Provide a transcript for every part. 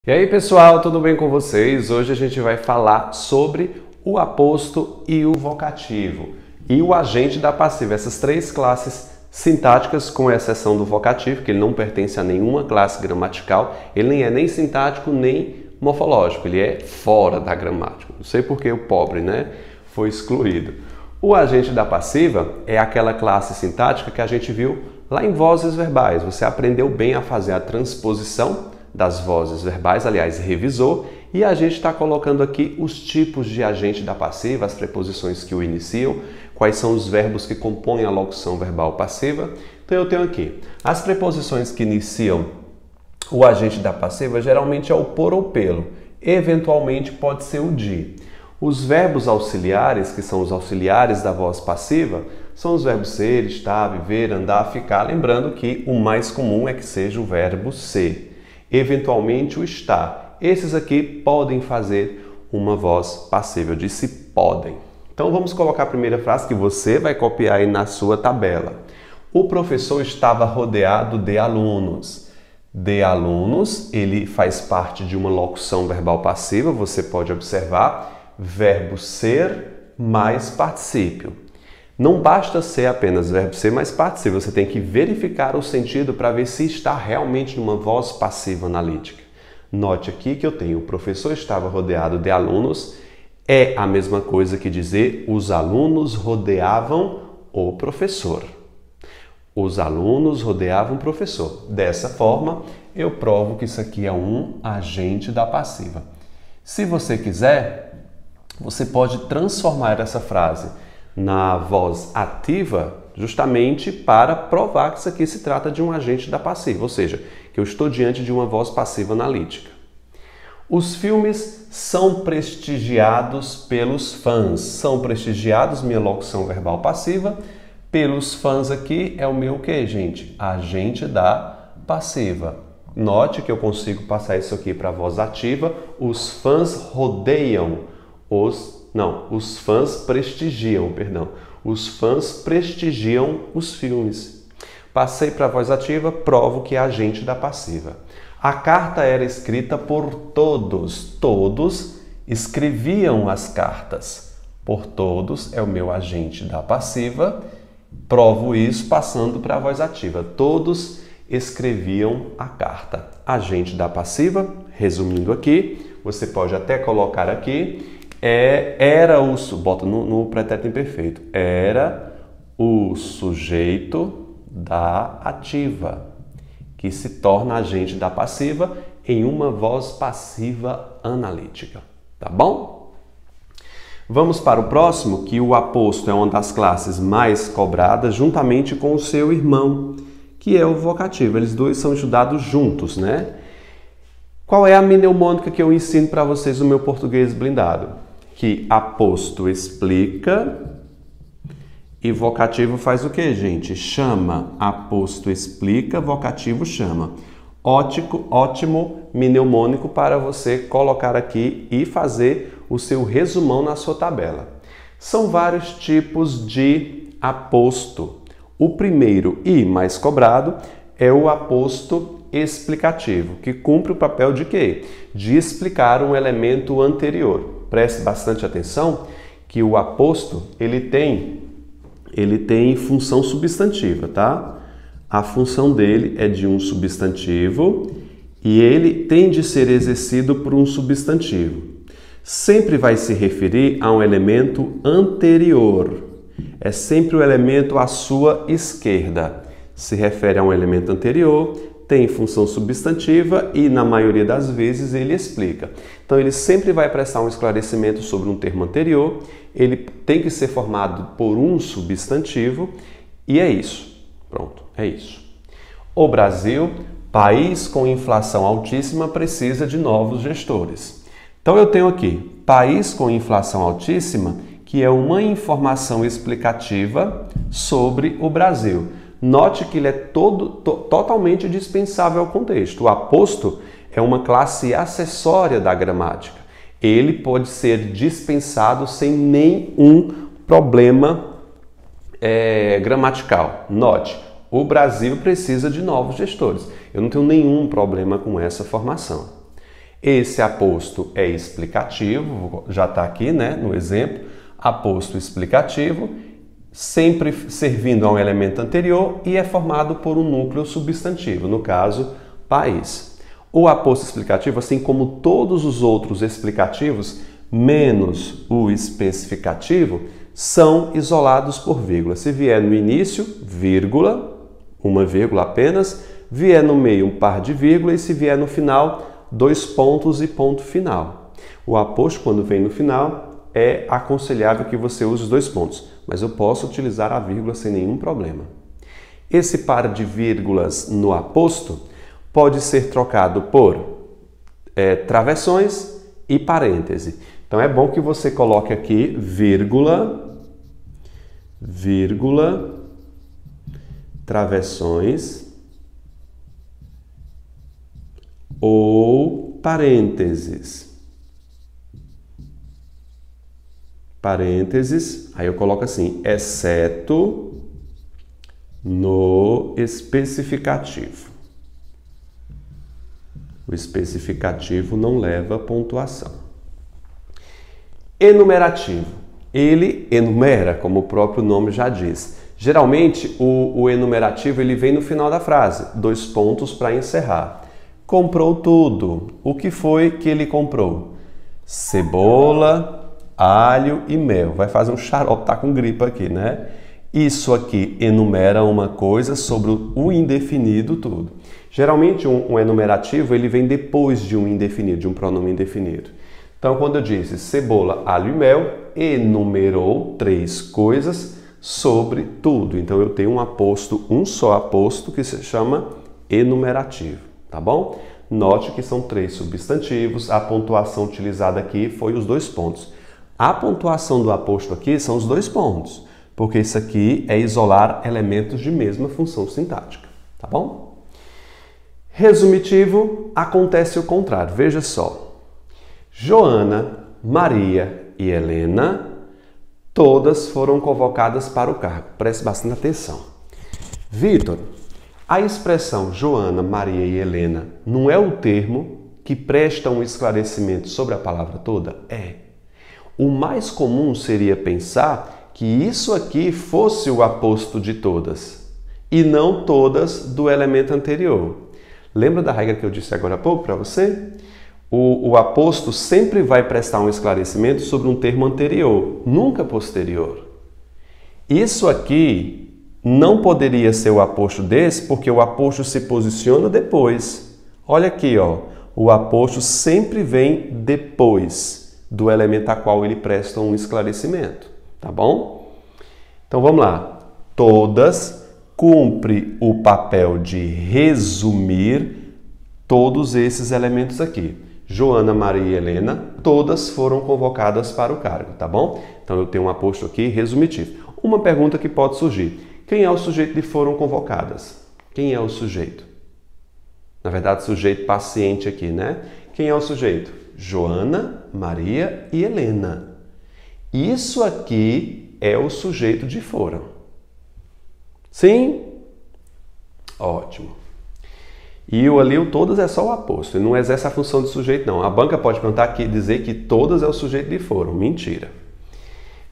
E aí pessoal, tudo bem com vocês? Hoje a gente vai falar sobre o aposto e o vocativo e o agente da passiva, essas três classes sintáticas, com exceção do vocativo, que ele não pertence a nenhuma classe gramatical, ele nem é nem sintático nem morfológico, ele é fora da gramática. Não sei porque o pobre, foi excluído. O agente da passiva é aquela classe sintática que a gente viu lá em vozes verbais. Você aprendeu bem a fazer a transposição das vozes verbais, aliás, revisou, e a gente está colocando aqui os tipos de agente da passiva, as preposições que o iniciam, quais são os verbos que compõem a locução verbal passiva. Então eu tenho aqui as preposições que iniciam o agente da passiva, geralmente é o por ou pelo, eventualmente pode ser o de. Os verbos auxiliares, que são os auxiliares da voz passiva, são os verbos ser, estar, viver, andar, ficar, lembrando que o mais comum é que seja o verbo ser. Eventualmente o estar. Esses aqui podem fazer uma voz passiva. Eu disse podem. Então vamos colocar a primeira frase que você vai copiar aí na sua tabela. O professor estava rodeado de alunos. De alunos, ele faz parte de uma locução verbal passiva. Você pode observar verbo ser mais particípio. Não basta ser apenas verbo ser mais particípio, você tem que verificar o sentido para ver se está realmente numa voz passiva analítica. Note aqui que eu tenho o professor estava rodeado de alunos, é a mesma coisa que dizer os alunos rodeavam o professor. Os alunos rodeavam o professor. Dessa forma, eu provo que isso aqui é um agente da passiva. Se você quiser, você pode transformar essa frase na voz ativa, justamente para provar que isso aqui se trata de um agente da passiva, ou seja, que eu estou diante de uma voz passiva analítica. Os filmes são prestigiados pelos fãs. São prestigiados, minha locução verbal passiva. Pelos fãs aqui é o meu quê, gente? Agente da passiva. Note que eu consigo passar isso aqui para a voz ativa. Os fãs rodeiam os fãs prestigiam, Os fãs prestigiam os filmes. Passei para a voz ativa, provo que é agente da passiva. A carta era escrita por todos. Todos escreviam as cartas. Por todos é o meu agente da passiva. Provo isso passando para a voz ativa. Todos escreviam a carta. Agente da passiva, resumindo aqui, você pode até colocar aqui, bota no pretérito imperfeito, era o sujeito da ativa, que se torna agente da passiva em uma voz passiva analítica, tá bom? Vamos para o próximo, que o aposto é uma das classes mais cobradas, juntamente com o seu irmão, que é o vocativo. Eles dois são estudados juntos, Qual é a mnemônica que eu ensino para vocês no meu português blindado? Que aposto explica e vocativo faz o que, gente? Chama. Aposto explica, vocativo chama. Ótimo mnemônico para você colocar aqui e fazer o seu resumão na sua tabela. São vários tipos de aposto. O primeiro e mais cobrado é o aposto explicativo, que cumpre o papel de quê? De explicar um elemento anterior. Preste bastante atenção que o aposto ele tem função substantiva, tá? A função dele é de um substantivo e ele tem de ser exercido por um substantivo. Sempre vai se referir a um elemento anterior. É sempre o elemento à sua esquerda. Se refere a um elemento anterior, tem função substantiva e, na maioria das vezes, ele explica. Então, ele sempre vai prestar um esclarecimento sobre um termo anterior, ele tem que ser formado por um substantivo e é isso. Pronto, é isso. O Brasil, país com inflação altíssima, precisa de novos gestores. Então, eu tenho aqui, país com inflação altíssima, que é uma informação explicativa sobre o Brasil. Note que ele é totalmente dispensável ao contexto. O aposto é uma classe acessória da gramática. Ele pode ser dispensado sem nenhum problema gramatical. Note, o Brasil precisa de novos gestores. Eu não tenho nenhum problema com essa formação. Esse aposto é explicativo, já está aqui, né, no exemplo, aposto explicativo, sempre servindo a um elemento anterior e é formado por um núcleo substantivo, no caso, país. O aposto explicativo, assim como todos os outros explicativos, menos o especificativo, são isolados por vírgula. Se vier no início, vírgula, uma vírgula apenas, vier no meio um par de vírgula e se vier no final, 2 pontos e ponto final. O aposto, quando vem no final, é aconselhável que você use os 2 pontos, mas eu posso utilizar a vírgula sem nenhum problema. Esse par de vírgulas no aposto pode ser trocado por travessões e parêntese. Então é bom que você coloque aqui vírgula, vírgula, travessões ou parênteses. Parênteses, aí eu coloco assim, exceto no especificativo. O especificativo não leva pontuação. Enumerativo. Ele enumera, como o próprio nome já diz. Geralmente, o enumerativo ele vem no final da frase, 2 pontos para encerrar. Comprou tudo. O que foi que ele comprou? Cebola, alho e mel. Vai fazer um xarope, tá com gripe aqui, né? Isso aqui enumera uma coisa sobre o indefinido tudo. Geralmente um enumerativo ele vem depois de um indefinido, de um pronome indefinido. Então quando eu disse cebola, alho e mel, enumerou 3 coisas sobre tudo. Então eu tenho um só aposto que se chama enumerativo. Tá bom? Note que são 3 substantivos, a pontuação utilizada aqui foi os 2 pontos. A pontuação do aposto aqui são os 2 pontos, porque isso aqui é isolar elementos de mesma função sintática, tá bom? Resumitivo, acontece o contrário, veja só. Joana, Maria e Helena, todas foram convocadas para o cargo. Preste bastante atenção. Vitor, a expressão Joana, Maria e Helena não é o termo que presta um esclarecimento sobre a palavra toda? É. O mais comum seria pensar que isso aqui fosse o aposto de todas e não todas do elemento anterior. Lembra da regra que eu disse agora há pouco para você? O aposto sempre vai prestar um esclarecimento sobre um termo anterior, nunca posterior. Isso aqui não poderia ser o aposto desse, porque o aposto se posiciona depois. Olha aqui, ó. O aposto sempre vem depois do elemento a qual ele presta um esclarecimento, tá bom? Então vamos lá. Todas cumpre o papel de resumir todos esses elementos aqui. Joana, Maria e Helena, todas foram convocadas para o cargo, tá bom? Então eu tenho um aposto aqui resumitivo. Uma pergunta que pode surgir. Quem é o sujeito de foram convocadas? Quem é o sujeito? Na verdade, sujeito paciente aqui, né? Quem é o sujeito? Joana, Maria e Helena. Isso aqui é o sujeito de foram. Sim? Ótimo. E o ali, o todas é só o aposto. Ele não exerce a função de sujeito, não. A banca pode perguntar aqui, dizer que todas é o sujeito de foram. Mentira.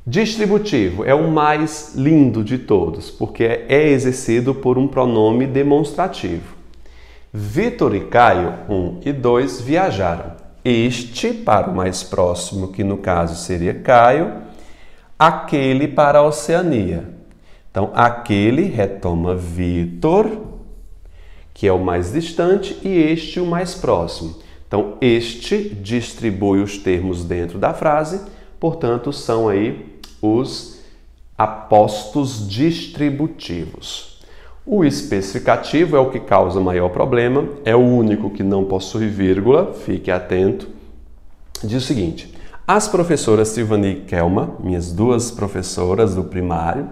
Distributivo é o mais lindo de todos, porque é exercido por um pronome demonstrativo. Vitor e Caio, 1 e 2, viajaram. Este para o mais próximo, que no caso seria Caio, aquele para a Oceania. Então, aquele retoma Vitor, que é o mais distante, e este o mais próximo. Então, este distribui os termos dentro da frase, portanto, são aí os apostos distributivos. O especificativo é o que causa maior problema, é o único que não possui vírgula, fique atento. Diz o seguinte: as professoras Silvani e Kelma, minhas 2 professoras do primário,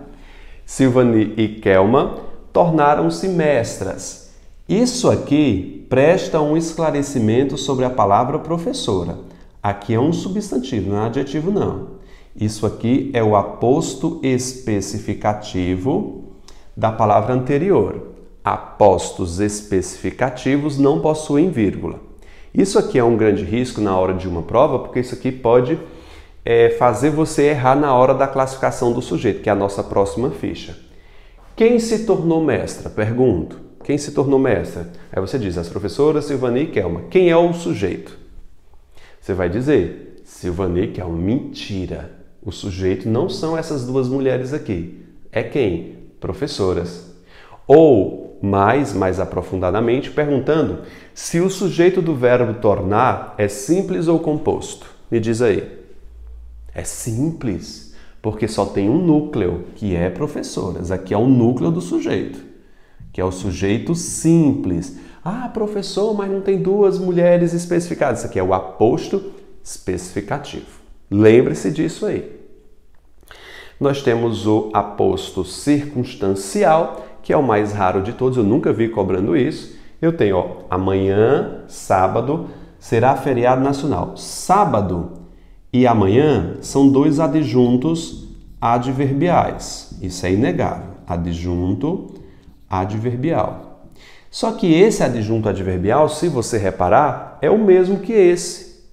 Silvani e Kelma, tornaram-se mestras. Isso aqui presta um esclarecimento sobre a palavra professora. Aqui é um substantivo, não é adjetivo não. Isso aqui é o aposto especificativo da palavra anterior. Apostos especificativos não possuem vírgula. Isso aqui é um grande risco na hora de uma prova, porque isso aqui pode fazer você errar na hora da classificação do sujeito, que é a nossa próxima ficha. Quem se tornou mestra? Pergunto. Quem se tornou mestra? Aí você diz, as professoras Silvani e Kelma. Quem é o sujeito? Você vai dizer, Silvani e Kelma. Mentira. O sujeito não são essas duas mulheres aqui. É quem? Professoras. Ou, mais aprofundadamente, perguntando se o sujeito do verbo tornar é simples ou composto. Me diz aí. É simples, porque só tem um núcleo, que é professoras. Aqui é o núcleo do sujeito, que é o sujeito simples. Ah, professor, mas não tem duas mulheres especificadas. Isso aqui é o aposto especificativo. Lembre-se disso aí. Nós temos o aposto circunstancial, que é o mais raro de todos. Eu nunca vi cobrando isso. Eu tenho, amanhã, sábado, será feriado nacional. Sábado e amanhã são dois adjuntos adverbiais. Isso é inegável. Adjunto adverbial. Só que esse adjunto adverbial, se você reparar, é o mesmo que esse.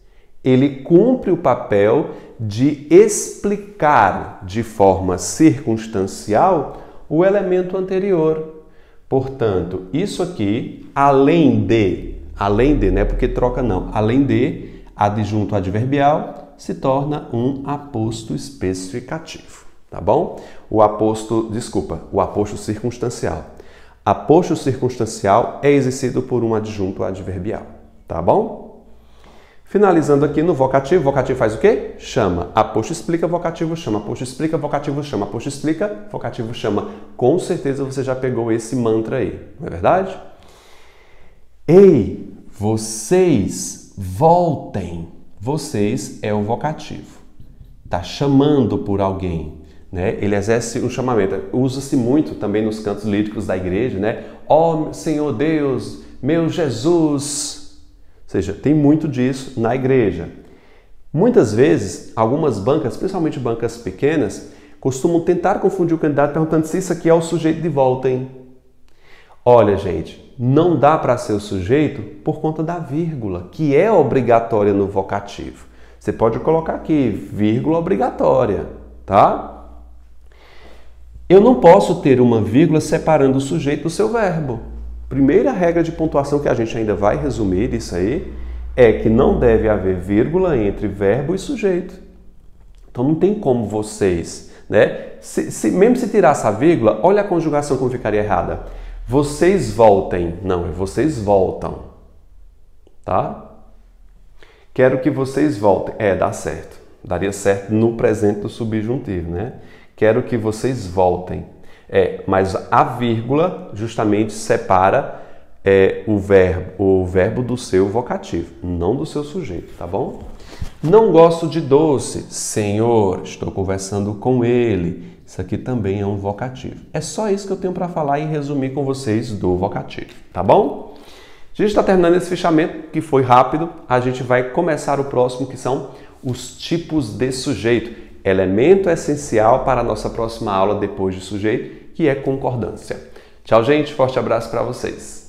Ele cumpre o papel de explicar de forma circunstancial o elemento anterior. Portanto, isso aqui, além de, né? Porque troca não, além de adjunto adverbial, se torna um aposto especificativo, tá bom? O aposto circunstancial. Aposto circunstancial é exercido por um adjunto adverbial, tá bom? Finalizando aqui no vocativo, vocativo faz o quê? Chama. Aposto explica, vocativo chama. Aposto explica, vocativo chama. Aposto explica, vocativo chama. Com certeza você já pegou esse mantra aí, não é verdade? Ei, vocês voltem. Vocês é o vocativo. Está chamando por alguém, né? Ele exerce um chamamento. Usa-se muito também nos cantos líricos da igreja, né? Ó Senhor Deus, meu Jesus. Ou seja, tem muito disso na igreja. Muitas vezes, algumas bancas, principalmente bancas pequenas, costumam tentar confundir o candidato perguntando se isso aqui é o sujeito de voltem. Olha, gente, não dá para ser o sujeito por conta da vírgula, que é obrigatória no vocativo. Você pode colocar aqui, vírgula obrigatória, tá? Eu não posso ter uma vírgula separando o sujeito do seu verbo. Primeira regra de pontuação que a gente ainda vai resumir isso aí é que não deve haver vírgula entre verbo e sujeito. Então não tem como vocês, né? Mesmo se tirar essa vírgula, olha a conjugação como ficaria errada. Vocês voltem. Não, é vocês voltam. Tá? Quero que vocês voltem. Dá certo. Daria certo no presente do subjuntivo, né? Quero que vocês voltem. Mas a vírgula justamente separa o verbo do seu vocativo, não do seu sujeito, tá bom? Não gosto de doce. Senhor, estou conversando com ele. Isso aqui também é um vocativo. É só isso que eu tenho para falar e resumir com vocês do vocativo, tá bom? A gente está terminando esse fichamento, que foi rápido. A gente vai começar o próximo, que são os tipos de sujeito. Elemento essencial para a nossa próxima aula depois de sujeito, que é concordância. Tchau, gente. Forte abraço para vocês.